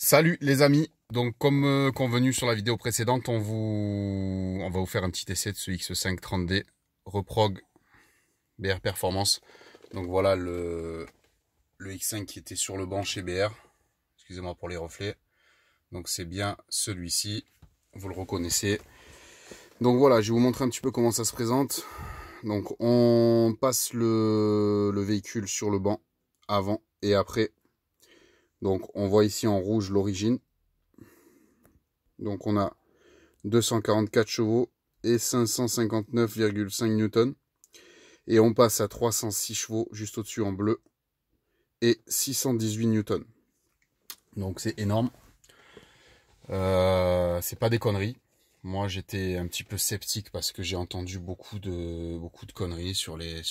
Salut les amis, donc comme convenu sur la vidéo précédente, on va vous faire un petit essai de ce X5 30D Reprog BR Performance. Donc voilà le X5 qui était sur le banc chez BR, excusez-moi pour les reflets. Donc c'est bien celui-ci, vous le reconnaissez. Donc voilà, je vais vous montrer un petit peu comment ça se présente. Donc on passe le véhicule sur le banc avant et après. Donc on voit ici en rouge l'origine. Donc on a 244 chevaux et 559,5 Newton. Et on passe à 306 chevaux juste au-dessus en bleu et 618 Newton. Donc c'est énorme. C'est pas des conneries. Moi j'étais un petit peu sceptique parce que j'ai entendu beaucoup de conneries sur les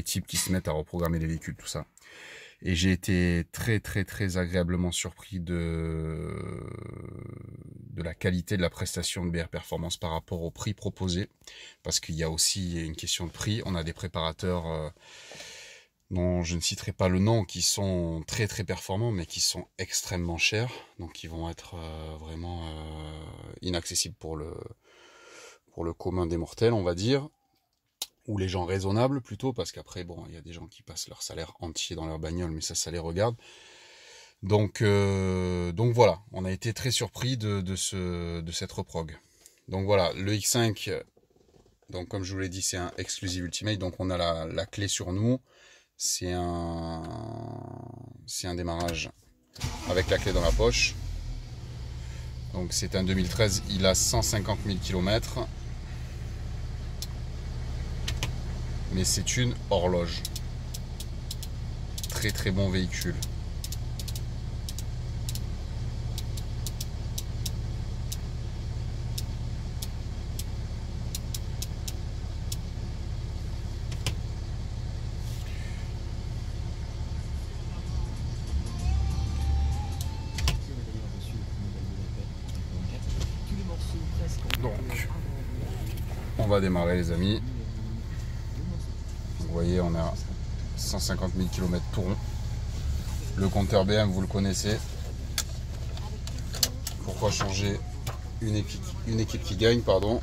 types qui se mettent à reprogrammer les véhicules, tout ça. Et j'ai été très agréablement surpris de la qualité de la prestation de BR Performance par rapport au prix proposé. Parce qu'il y a aussi une question de prix. On a des préparateurs dont je ne citerai pas le nom, qui sont très performants, mais qui sont extrêmement chers. Donc qui vont être vraiment inaccessibles pour le commun des mortels, on va dire. Ou les gens raisonnables plutôt, parce qu'après, bon, il y a des gens qui passent leur salaire entier dans leur bagnole, mais ça les regarde. Donc voilà, on a été très surpris de cette reprog. Donc voilà, le X5, donc comme je vous l'ai dit, c'est un Exclusive Ultimate, donc on a la clé sur nous. C'est un démarrage avec la clé dans la poche. Donc c'est un 2013, il a 150 000 km. Mais c'est une horloge. Très bon véhicule. Donc, on va démarrer les amis. Vous voyez, on a 150 000 km tout rond. Le compteur BM, vous le connaissez. Pourquoi changer une équipe qui gagne, pardon.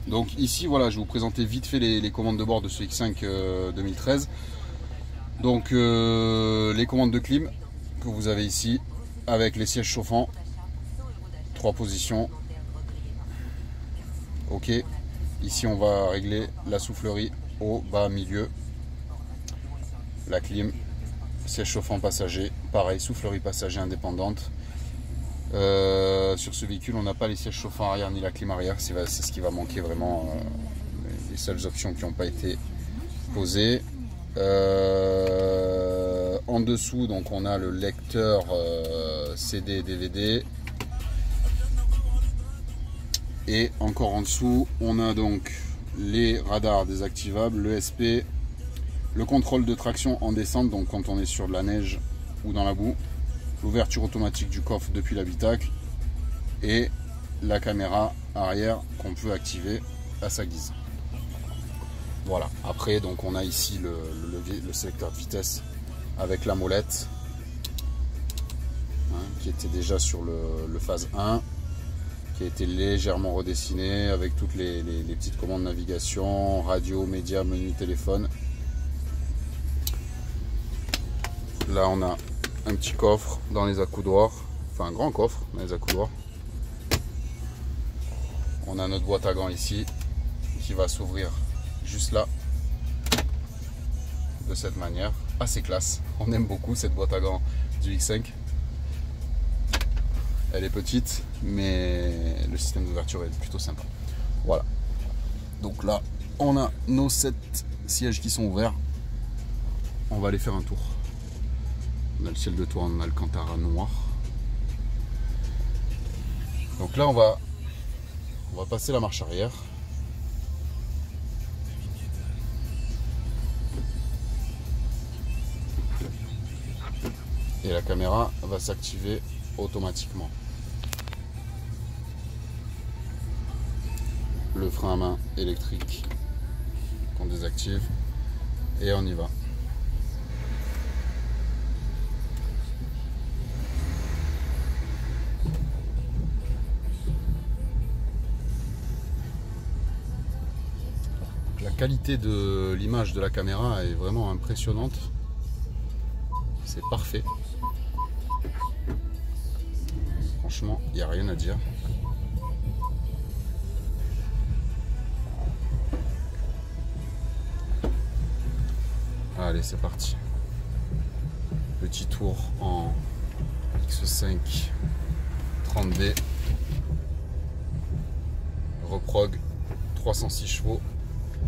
Donc ici, voilà, je vais vous présenter vite fait les commandes de bord de ce X5 2013. Donc les commandes de clim que vous avez ici, avec les sièges chauffants. 3 positions. Ok. Ici, on va régler la soufflerie haut, bas, milieu. La clim, siège chauffant passager, pareil, soufflerie passager indépendante. Sur ce véhicule, on n'a pas les sièges chauffants arrière ni la clim arrière, c'est ce qui va manquer vraiment, les seules options qui n'ont pas été posées. En dessous, donc on a le lecteur CD DVD. Et encore en dessous, on a donc les radars désactivables, le SP, le contrôle de traction en descente, donc quand on est sur de la neige ou dans la boue, l'ouverture automatique du coffre depuis l'habitacle et la caméra arrière qu'on peut activer à sa guise. Voilà, après donc on a ici le sélecteur de vitesse avec la molette, hein, qui était déjà sur le phase 1, qui a été légèrement redessiné avec toutes les petites commandes de navigation, radio, média, menu, téléphone. Là on a un petit coffre dans les accoudoirs, enfin un grand coffre dans les accoudoirs. On a notre boîte à gants ici qui va s'ouvrir juste là, de cette manière, assez classe. On aime beaucoup cette boîte à gants du X5. Elle est petite, mais le système d'ouverture est plutôt sympa. Voilà. Donc là, on a nos 7 sièges qui sont ouverts. On va aller faire un tour. On a le ciel de toit en alcantara noir. Donc là, on va passer la marche arrière. Et la caméra va s'activer automatiquement. Le frein à main électrique qu'on désactive. Et on y va. qualité de l'image de la caméra est vraiment impressionnante. C'est parfait. Franchement, il n'y a rien à dire. Allez, c'est parti. Petit tour en X5 30D. Reprog, 306 chevaux,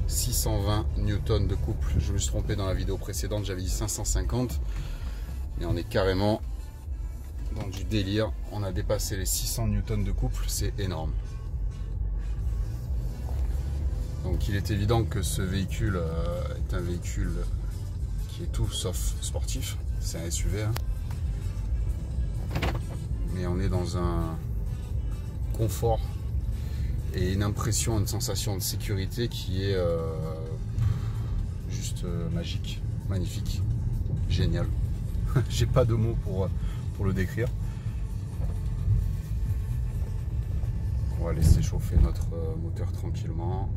620 newtons de couple. Je me suis trompé dans la vidéo précédente, j'avais dit 550. Et on est carrément dans du délire. On a dépassé les 600 newtons de couple, c'est énorme. Donc il est évident que ce véhicule est un véhicule qui est tout sauf sportif. C'est un SUV. Hein. Mais on est dans un confort et une impression, une sensation de sécurité qui est juste magique, magnifique, génial. J'ai pas de mots pour le décrire. On va laisser chauffer notre moteur tranquillement.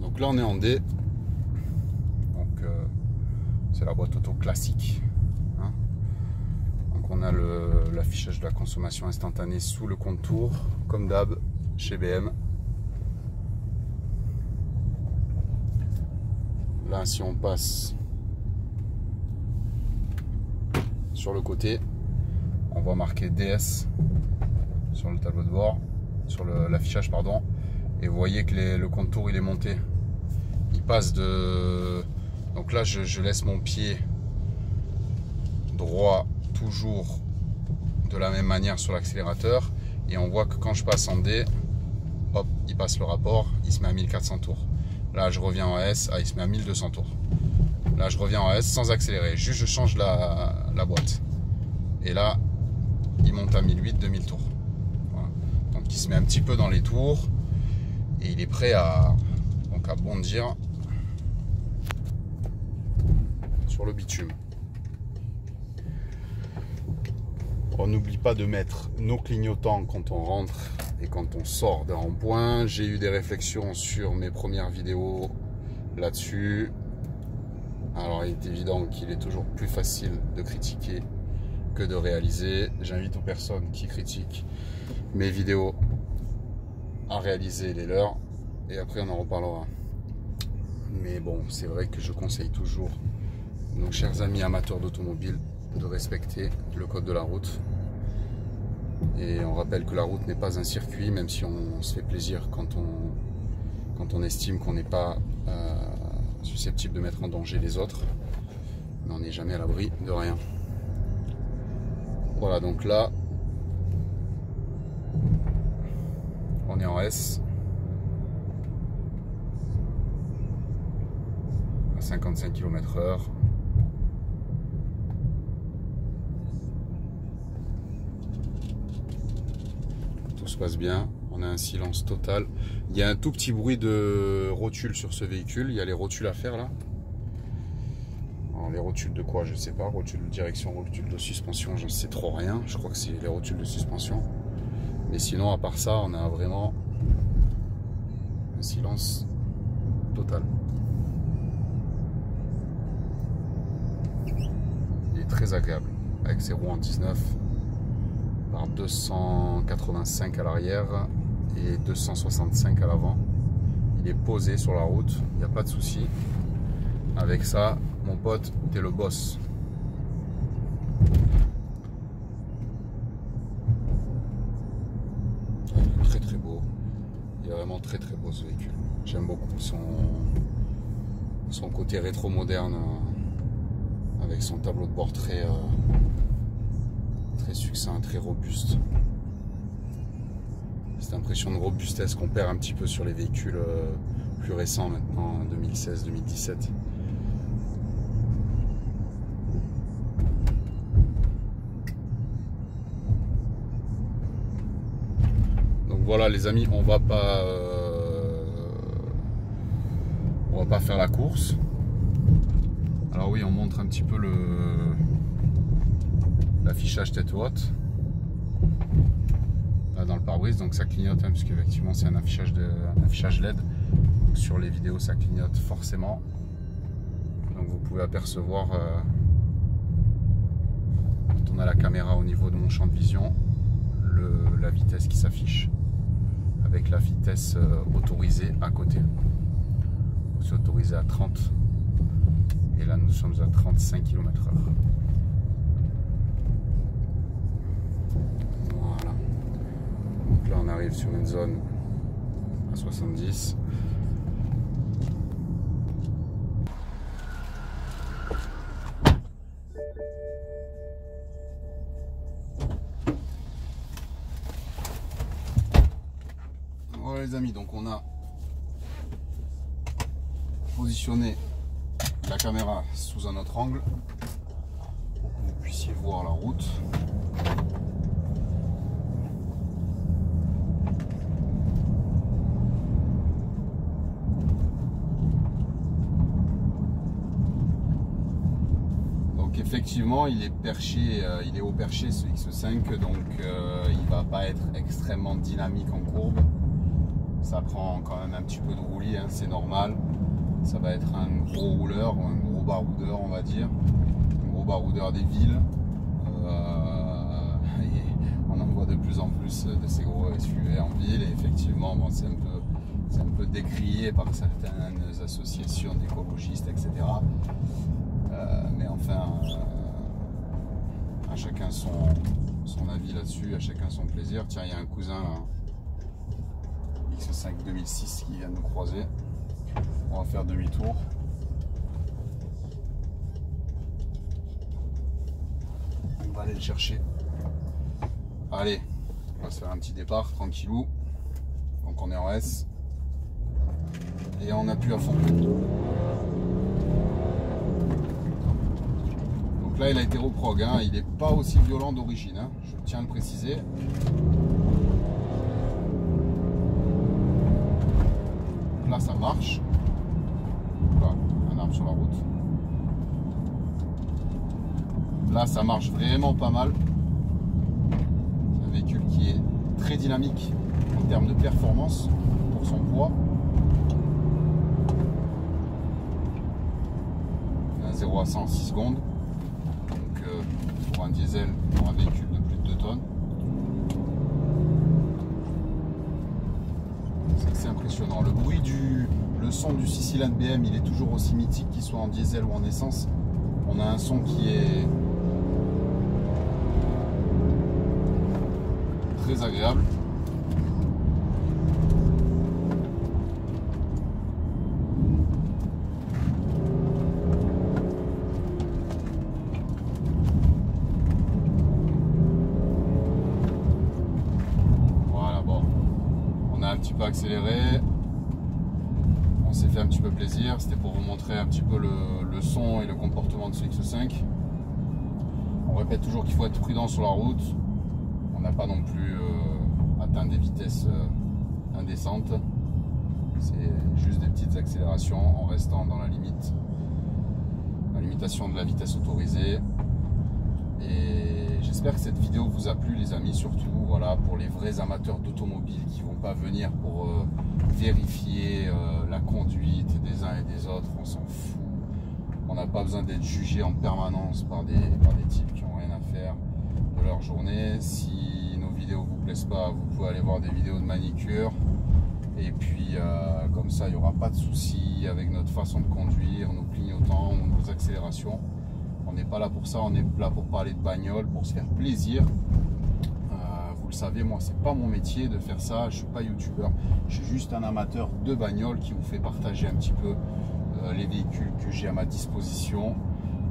Donc là on est en D. Donc c'est la boîte auto classique. Hein. Donc on a l'affichage de la consommation instantanée sous le contour, comme d'hab chez BM. Là, si on passe sur le côté, on voit marqué DS sur le tableau de bord, sur l'affichage, pardon. Et vous voyez que le contour il est monté. Il passe de... Donc là, je laisse mon pied droit toujours de la même manière sur l'accélérateur. Et on voit que quand je passe en D, hop, il passe le rapport, il se met à 1400 tours. Là, je reviens en S, il se met à 1200 tours. Là, je reviens en S sans accélérer. Juste, je change la boîte. Et là, il monte à 1008-2000 tours. Voilà. Donc, il se met un petit peu dans les tours. Et il est prêt à bondir sur le bitume. On n'oublie pas de mettre nos clignotants quand on rentre et quand on sort d'un rond-point. J'ai eu des réflexions sur mes premières vidéos là-dessus. Alors il est évident qu'il est toujours plus facile de critiquer que de réaliser. J'invite aux personnes qui critiquent mes vidéos à réaliser les leurs et après on en reparlera. Mais bon, c'est vrai que je conseille toujours nos chers amis amateurs d'automobile de respecter le code de la route. Et on rappelle que la route n'est pas un circuit, même si on se fait plaisir quand on estime qu'on n'est pas susceptible de mettre en danger les autres. Mais on n'est jamais à l'abri de rien. Voilà, donc là, on est en S. À 55 km/h. Tout se passe bien, on a un silence total. Il y a un tout petit bruit de rotule sur ce véhicule. Il y a les rotules à faire là. Alors, les rotules de quoi, je sais pas. Rotules de direction, rotules de suspension, j'en sais trop rien. Je crois que c'est les rotules de suspension. Mais sinon, à part ça, on a vraiment un silence total. Il est très agréable avec ses roues en 19 par 285 à l'arrière et 265 à l'avant. Il est posé sur la route, il n'y a pas de souci. Avec ça, mon pote, t'es le boss. Il est très très beau. Il est vraiment très très beau ce véhicule. J'aime beaucoup son côté rétro moderne avec son tableau de bord très succinct, très robuste. Cette impression de robustesse qu'on perd un petit peu sur les véhicules plus récents maintenant, 2016-2017. Donc voilà les amis, on va pas faire la course. Alors oui, on montre un petit peu l'affichage tête haute là dans le pare-brise, donc ça clignote hein, puisque effectivement c'est un affichage LED, donc sur les vidéos ça clignote forcément, donc vous pouvez apercevoir quand on a la caméra au niveau de mon champ de vision la vitesse qui s'affiche avec la vitesse autorisée à côté. C'est autorisé à 30 et là nous sommes à 35 km/h. Voilà. Donc là on arrive sur une zone à 70. Voilà les amis, donc on a positionné la caméra sous un autre angle pour que vous puissiez voir la route. Donc effectivement il est perché, il est haut perché ce X5, donc il va pas être extrêmement dynamique en courbe. Ça prend quand même un petit peu de roulis, hein, c'est normal. Ça va être un gros rouleur, un gros baroudeur on va dire, un gros baroudeur des villes. Et on en voit de plus en plus de ces gros SUV en ville et effectivement bon, c'est un peu décrié par certaines associations d'écologistes, etc. Mais enfin, à chacun son avis là-dessus, à chacun son plaisir. Tiens, il y a un cousin là, X5 2006 qui vient de nous croiser. On va faire demi-tour. On va aller le chercher. Allez, on va se faire un petit départ tranquillou. Donc on est en S. Et on appuie à fond. Donc là il a été reprog, hein. Il n'est pas aussi violent d'origine, hein. Je tiens à le préciser. Donc là ça marche. Là, un arbre sur la route. Là ça marche vraiment pas mal. C'est un véhicule qui est très dynamique en termes de performance pour son poids. Un 0 à 100 en 6 secondes. Donc pour un diesel, pour un véhicule de plus de 2 tonnes. C'est impressionnant. Le bruit le son du 6 cylindres BM, il est toujours aussi mythique qu'il soit en diesel ou en essence. On a un son qui est très agréable. Voilà, bon. On a un petit peu accéléré. On s'est fait un petit peu plaisir, c'était pour vous montrer un petit peu le son et le comportement de ce X5. On répète toujours qu'il faut être prudent sur la route. On n'a pas non plus atteint des vitesses indécentes. C'est juste des petites accélérations en restant dans la limitation de la vitesse autorisée. Et j'espère que cette vidéo vous a plu les amis, surtout voilà, pour les vrais amateurs d'automobile qui ne vont pas venir pour vérifier la conduite des uns et des autres, on s'en fout. On n'a pas besoin d'être jugé en permanence par des types qui n'ont rien à faire de leur journée. Si nos vidéos vous plaisent pas, vous pouvez aller voir des vidéos de manicure. Et puis comme ça, il n'y aura pas de soucis avec notre façon de conduire, nos clignotants, nos accélérations. On n'est pas là pour ça, on est là pour parler de bagnole, pour se faire plaisir. Vous le savez, moi c'est pas mon métier de faire ça, je suis pas youtubeur, je suis juste un amateur de bagnole qui vous fait partager un petit peu les véhicules que j'ai à ma disposition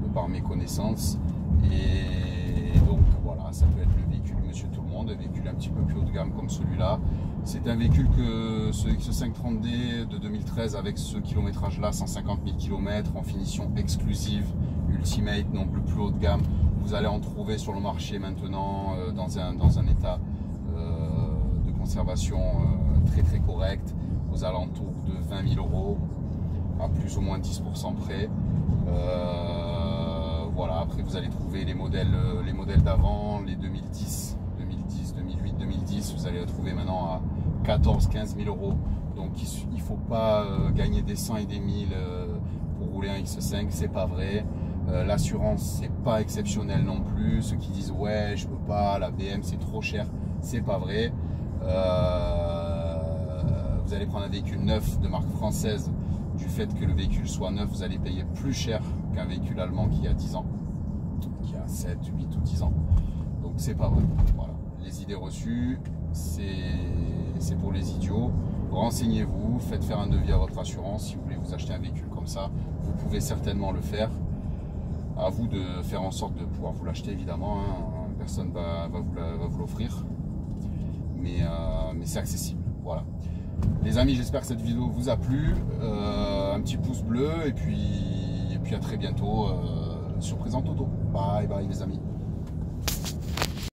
de par mes connaissances. Et donc voilà, ça peut être le véhicule Monsieur Tout le Monde, un véhicule un petit peu plus haut de gamme comme celui-là. C'est un véhicule que ce X5 30D de 2013 avec ce kilométrage là, 150 000 km en finition exclusive, Ultimate, donc le plus haut de gamme. Vous allez en trouver sur le marché maintenant dans un état de conservation très très correct, aux alentours de 20 000 € à plus ou moins 10% près. Voilà, après vous allez trouver les modèles d'avant, les 2010, 2008, 2010, vous allez les trouver maintenant à 14-15 000 euros. Donc il ne faut pas gagner des 100 et des 1000 pour rouler un X5, c'est pas vrai. L'assurance c'est pas exceptionnel non plus. Ceux qui disent ouais je peux pas, la BM c'est trop cher, c'est pas vrai. Vous allez prendre un véhicule neuf de marque française, du fait que le véhicule soit neuf, vous allez payer plus cher qu'un véhicule allemand qui a 10 ans, qui a 7, 8 ou 10 ans. Donc c'est pas vrai. Voilà. Les idées reçues, c'est pour les idiots. Renseignez-vous, faites faire un devis à votre assurance. Si vous voulez vous acheter un véhicule comme ça, vous pouvez certainement le faire. À vous de faire en sorte de pouvoir vous l'acheter, évidemment. Hein. Personne va vous l'offrir. Mais c'est accessible. Voilà. Les amis, j'espère que cette vidéo vous a plu. Un petit pouce bleu et puis à très bientôt sur Présente Auto. Bye bye les amis.